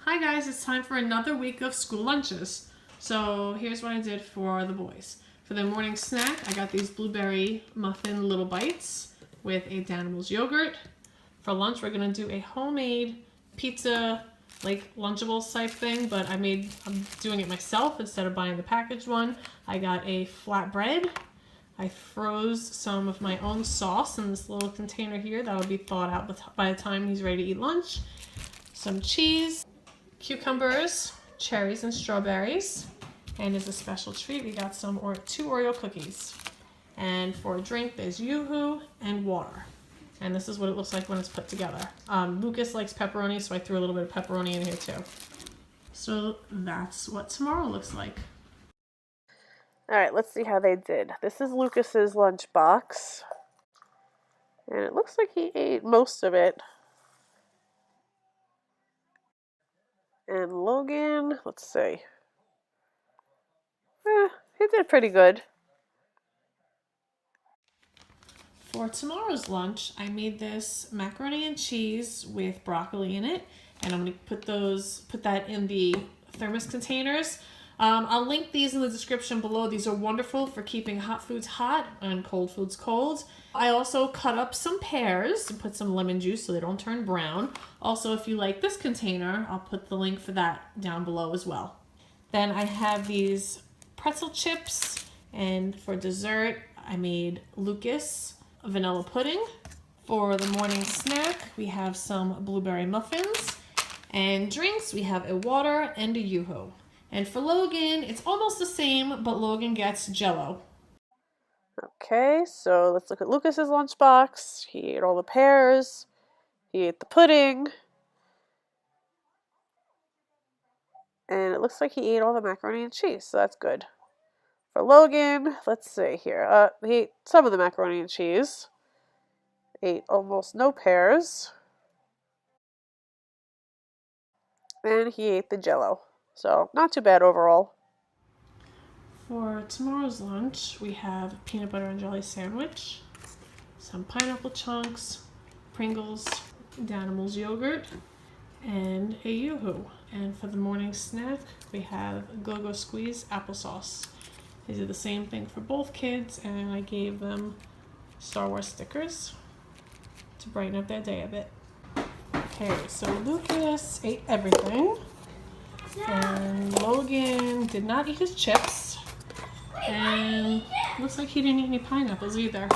Hi guys, it's time for another week of school lunches. So here's what I did for the boys. For their morning snack, I got these blueberry muffin little bites with a Danimals yogurt. For lunch, we're gonna do a homemade pizza, like Lunchables type thing, but I'm doing it myself instead of buying the packaged one. I got a flatbread. I froze some of my own sauce in this little container here that'll be thawed out by the time he's ready to eat lunch. Some cheese, cucumbers, cherries, and strawberries. And as a special treat, we got two Oreo cookies. And for a drink, there's Yoo-hoo and water. And this is what it looks like when it's put together. Lucas likes pepperoni, so I threw a little bit of pepperoni in here too. So that's what tomorrow looks like. All right, let's see how they did. This is Lucas's lunch box. And it looks like he ate most of it. And Logan, let's see. He did pretty good. For tomorrow's lunch, I made this macaroni and cheese with broccoli in it. And I'm going to put that in the thermos containers. I'll link these in the description below. These are wonderful for keeping hot foods hot and cold foods cold. I also cut up some pears and put some lemon juice so they don't turn brown. Also, if you like this container, I'll put the link for that down below as well. Then I have these pretzel chips, and for dessert, I made Lucas a vanilla pudding. For the morning snack, we have some blueberry muffins, and drinks, we have a water and a Yoo-hoo. And for Logan, it's almost the same, but Logan gets Jell-O. Okay, so let's look at Lucas's lunchbox. He ate all the pears. He ate the pudding. And it looks like he ate all the macaroni and cheese, so that's good. For Logan, let's see here. He ate some of the macaroni and cheese. Ate almost no pears. And he ate the Jell-O. So, not too bad overall. For tomorrow's lunch, we have a peanut butter and jelly sandwich, some pineapple chunks, Pringles, Danimals yogurt, and a Yoo-hoo. And for the morning snack, we have Go-Go Squeeze applesauce. They did the same thing for both kids, and I gave them Star Wars stickers to brighten up their day a bit. Okay, so Lucas ate everything. And Logan did not eat his chips. And looks like he didn't eat any pineapples either.